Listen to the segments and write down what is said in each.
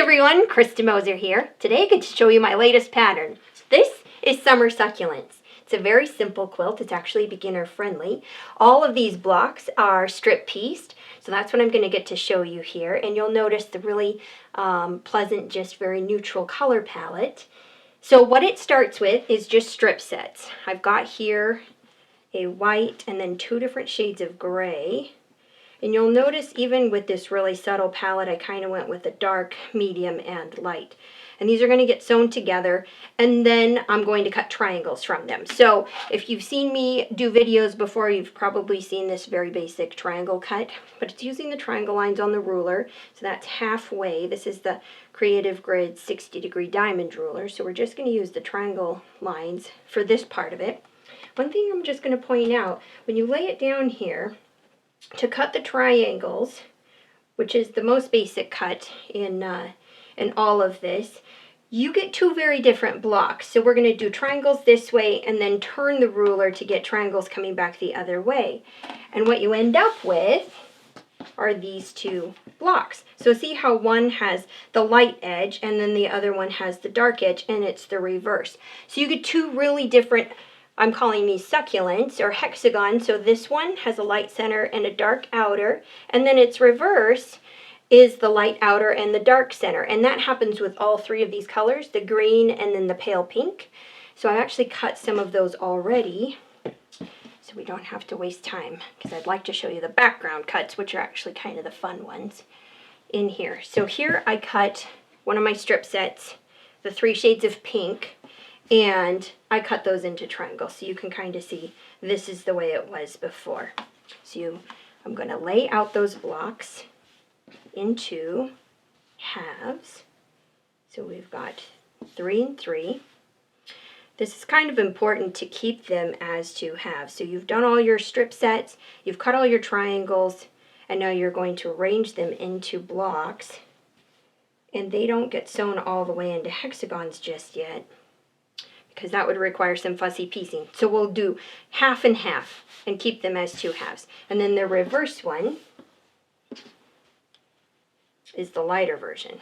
everyone, Krista Moser here. Today I get to show you my latest pattern. This is Summer Succulents. It's a very simple quilt. It's actually beginner friendly. All of these blocks are strip pieced, so that's what I'm going to get to show you here. And you'll notice the really pleasant, just very neutral color palette. So what it starts with is just strip sets. I've got here a white and then two different shades of gray. And you'll notice even with this really subtle palette, I kind of went with a dark, medium, and light. And these are going to get sewn together, and then I'm going to cut triangles from them. So if you've seen me do videos before, you've probably seen this very basic triangle cut, but it's using the triangle lines on the ruler. So that's halfway. This is the Creative Grid 60-degree diamond ruler. So we're just going to use the triangle lines for this part of it. One thing I'm just going to point out, when you lay it down here, to cut the triangles, which is the most basic cut in all of this, you get two very different blocks. So we're going to do triangles this way and then turn the ruler to get triangles coming back the other way. And what you end up with are these two blocks. So see how one has the light edge and then the other one has the dark edge, and it's the reverse. So you get two really different, I'm calling these succulents or hexagons. So this one has a light center and a dark outer, and then its reverse is the light outer and the dark center. And that happens with all three of these colors, the green and then the pale pink. So I actually cut some of those already so we don't have to waste time, because I'd like to show you the background cuts, which are actually kind of the fun ones in here. So here I cut one of my strip sets, the 3 shades of pink, and I cut those into triangles, so you can kind of see this is the way it was before. So I'm going to lay out those blocks into halves. So we've got 3 and 3. This is kind of important to keep them as 2 halves. So you've done all your strip sets, you've cut all your triangles, and now you're going to arrange them into blocks. And they don't get sewn all the way into hexagons just yet, because that would require some fussy piecing. So we'll do half and half and keep them as 2 halves. And then the reverse one is the lighter version,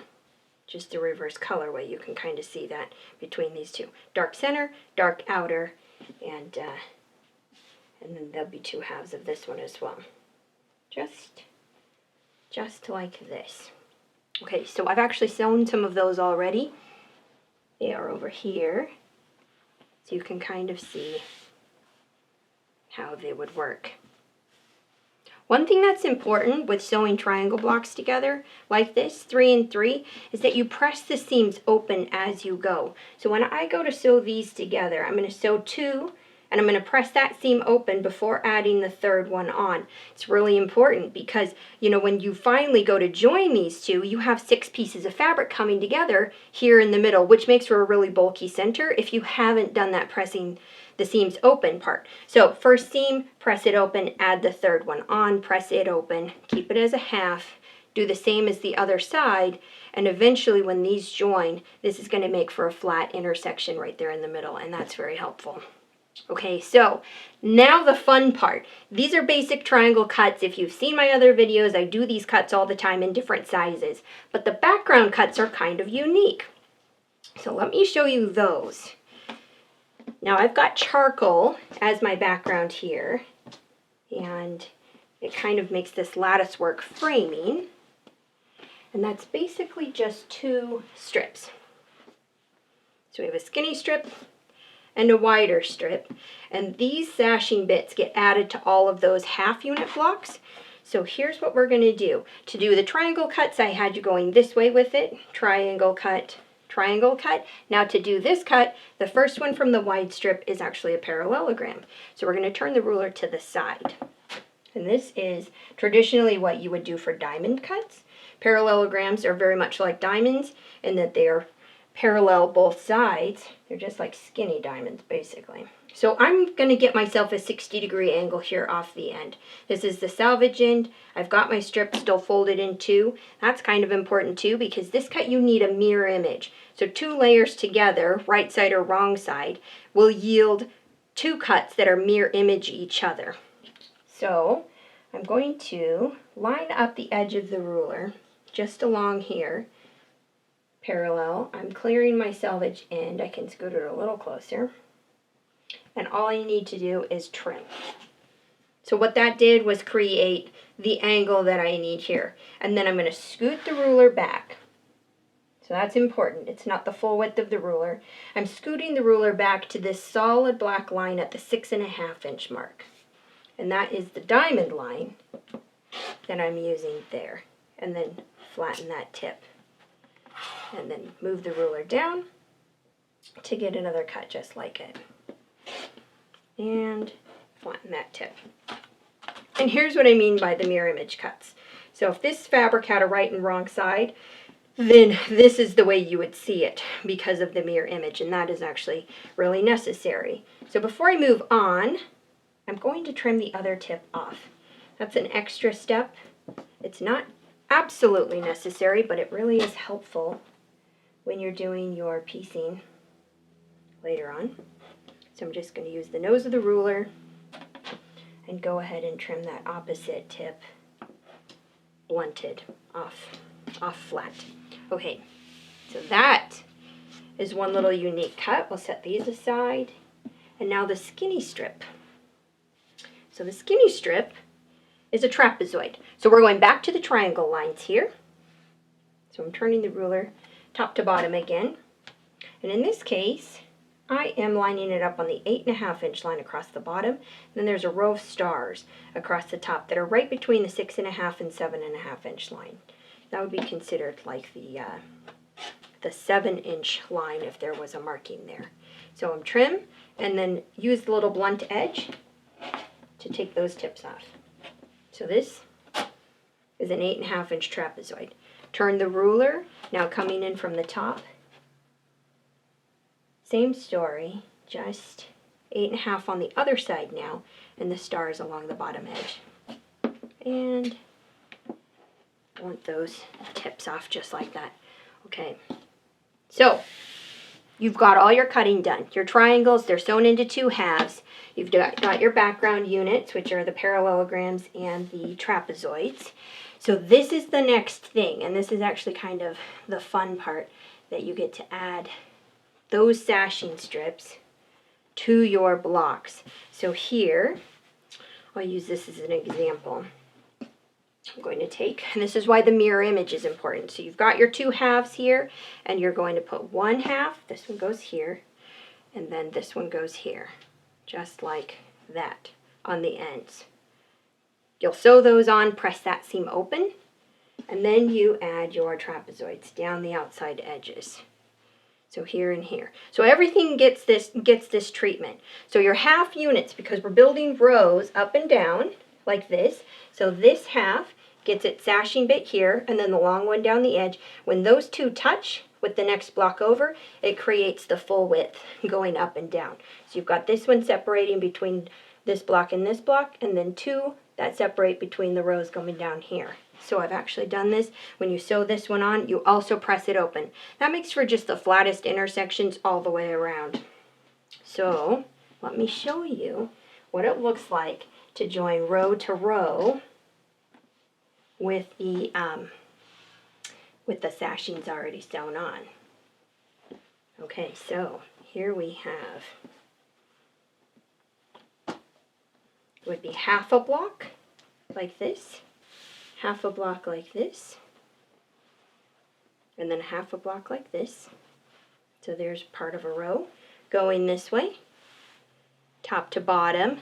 just the reverse colorway. You can kind of see that between these two. Dark center, dark outer, and then there'll be 2 halves of this one as well. Just like this. Okay, so I've actually sewn some of those already. They are over here. So you can kind of see how they would work. One thing that's important with sewing triangle blocks together, like this, 3 and 3, is that you press the seams open as you go. So when I go to sew these together, I'm going to sew 2, and I'm going to press that seam open before adding the 3rd one on. It's really important because, you know, when you finally go to join these two, you have 6 pieces of fabric coming together here in the middle, which makes for a really bulky center if you haven't done that pressing the seams open part. So first seam, press it open, add the 3rd one on, press it open, keep it as a half, do the same as the other side, and eventually when these join, this is going to make for a flat intersection right there in the middle, and that's very helpful. Okay, so now the fun part. These are basic triangle cuts. If you've seen my other videos, I do these cuts all the time in different sizes, but the background cuts are kind of unique. So let me show you those. Now I've got charcoal as my background here, and it kind of makes this lattice work framing, and that's basically just 2 strips. So we have a skinny strip and a wider strip, and these sashing bits get added to all of those half unit blocks. So here's what we're going to do. To do the triangle cuts, I had you going this way with it, triangle cut, triangle cut. Now to do this cut, the first one from the wide strip is actually a parallelogram. So we're going to turn the ruler to the side. And this is traditionally what you would do for diamond cuts. Parallelograms are very much like diamonds in that they are parallel both sides. They're just like skinny diamonds, basically. So I'm going to get myself a 60-degree angle here off the end. This is the salvage end. I've got my strip still folded in 2. That's kind of important too, because this cut you need a mirror image. So 2 layers together, right side or wrong side, will yield 2 cuts that are mirror image each other. So I'm going to line up the edge of the ruler just along here parallel. I'm clearing my selvage end. I can scoot it a little closer. And all I need to do is trim. So what that did was create the angle that I need here. And then I'm going to scoot the ruler back. So that's important. It's not the full width of the ruler. I'm scooting the ruler back to this solid black line at the 6.5 inch mark. And that is the diamond line that I'm using there. And then flatten that tip. And then move the ruler down to get another cut just like it. And flatten that tip. And here's what I mean by the mirror image cuts. So if this fabric had a right and wrong side, then this is the way you would see it because of the mirror image, and that is actually really necessary. So before I move on, I'm going to trim the other tip off. That's an extra step. It's not absolutely necessary, but it really is helpful when you're doing your piecing later on. So I'm just going to use the nose of the ruler and go ahead and trim that opposite tip blunted off flat. Okay, so that is one little unique cut. We'll set these aside. And now the skinny strip. So the skinny strip is a trapezoid. So we're going back to the triangle lines here. So I'm turning the ruler top to bottom again. And in this case, I am lining it up on the 8.5 inch line across the bottom. And then there's a row of stars across the top that are right between the 6.5 and 7.5 inch line. That would be considered like the 7 inch line if there was a marking there. So I'm trim and then use the little blunt edge to take those tips off. So this is an 8.5 inch trapezoid. Turn the ruler, now coming in from the top. Same story, just 8.5 on the other side now, and the stars along the bottom edge. And I want those tips off just like that. Okay, so you've got all your cutting done. Your triangles, they're sewn into 2 halves. You've got your background units, which are the parallelograms and the trapezoids. So this is the next thing, and this is actually kind of the fun part, that you get to add those sashing strips to your blocks. So here, I'll use this as an example. I'm going to take, and this is why the mirror image is important. So you've got your 2 halves here, and you're going to put 1 half, this one goes here, and then this one goes here, just like that on the ends. You'll sew those on, press that seam open, and then you add your trapezoids down the outside edges. So here and here. So everything gets this treatment. So your half units, because we're building rows up and down like this, so this half gets its sashing bit here, and then the long one down the edge. When those 2 touch with the next block over, it creates the full width going up and down. So you've got this one separating between this block, and then 2 that separate between the rows going down here. So I've actually done this. When you sew this one on, you also press it open. That makes for just the flattest intersections all the way around. So let me show you what it looks like to join row to row with the sashings already sewn on. Okay, so here we have, it would be half a block like this, half a block like this, and then half a block like this. So there's part of a row going this way, top to bottom.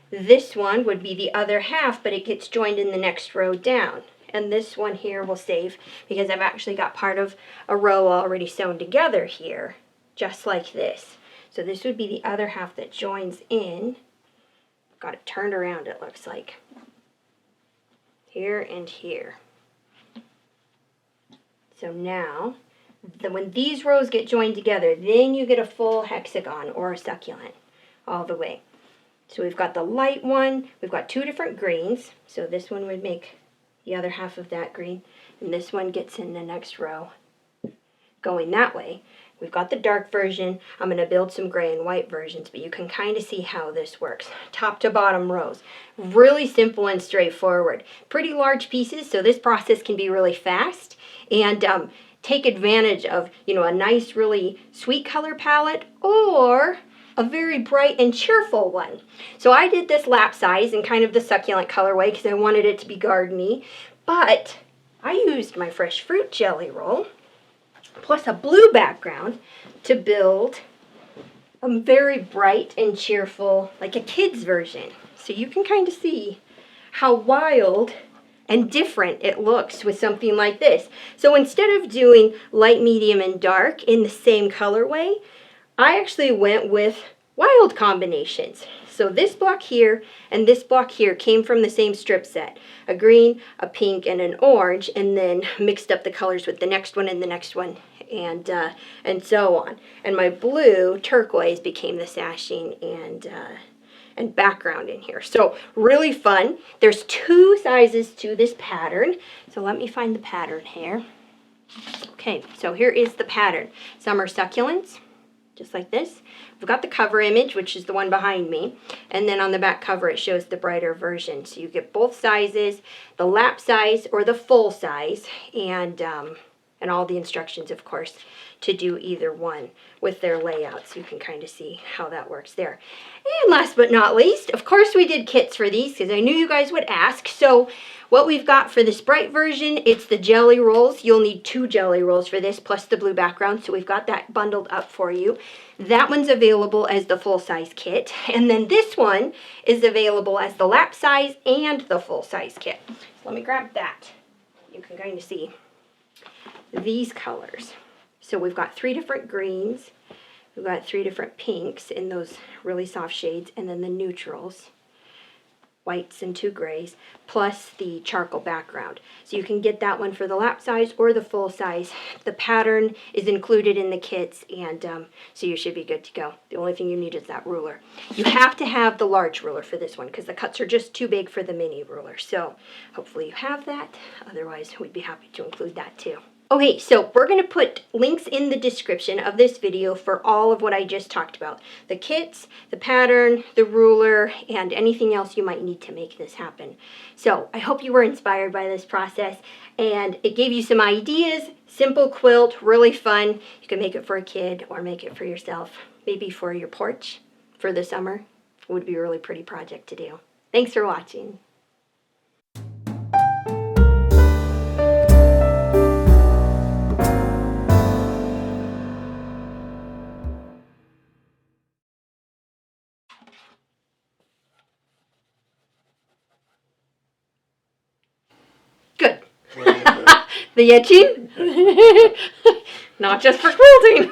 This one would be the other half, but it gets joined in the next row down. And this one here will save because I've actually got part of a row already sewn together here, just like this. So this would be the other half that joins in. Got it turned around, it looks like. Here and here. So now, when these rows get joined together, then you get a full hexagon or a succulent all the way. So we've got the light one, we've got 2 different greens, so this one would make the other half of that green, and this one gets in the next row going that way. We've got the dark version. I'm going to build some gray and white versions, but you can kind of see how this works. Top to bottom rows. Really simple and straightforward. Pretty large pieces, so this process can be really fast, and take advantage of, you know, a nice, really sweet color palette or a very bright and cheerful one. So I did this lap size in kind of the succulent colorway because I wanted it to be gardeny, but I used my fresh fruit jelly roll plus a blue background to build a very bright and cheerful, like a kid's version. So you can kind of see how wild and different it looks with something like this. So instead of doing light, medium, and dark in the same colorway, I actually went with wild combinations. So this block here and this block here came from the same strip set. A green, a pink, and an orange, and then mixed up the colors with the next one and the next one, and so on. And my blue turquoise became the sashing and background in here. So really fun. There's 2 sizes to this pattern. So let me find the pattern here. Okay, so here is the pattern. Summer Succulents, just like this. We've got the cover image, which is the one behind me, and then on the back cover it shows the brighter version. So you get both sizes, the lap size or the full size, and all the instructions, of course, to do either one with their layout, so you can kind of see how that works there. And last but not least, of course, we did kits for these because I knew you guys would ask. So what we've got for this bright version, it's the jelly rolls. You'll need 2 jelly rolls for this plus the blue background, so we've got that bundled up for you. That one's available as the full-size kit, and then this one is available as the lap size and the full-size kit. So let me grab that. You can kind of see these colors. So we've got 3 different greens, we've got 3 different pinks in those really soft shades, and then the neutrals, whites and 2 grays, plus the charcoal background. So you can get that one for the lap size or the full size. The pattern is included in the kits, and so you should be good to go. The only thing you need is that ruler. You have to have the large ruler for this one because the cuts are just too big for the mini ruler. So hopefully you have that. Otherwise, we'd be happy to include that too. Okay, so we're going to put links in the description of this video for all of what I just talked about. The kits, the pattern, the ruler, and anything else you might need to make this happen. So I hope you were inspired by this process and it gave you some ideas. Simple quilt, really fun. You can make it for a kid or make it for yourself. Maybe for your porch for the summer. It would be a really pretty project to do. Thanks for watching. Good. The etching? Not just for quilting.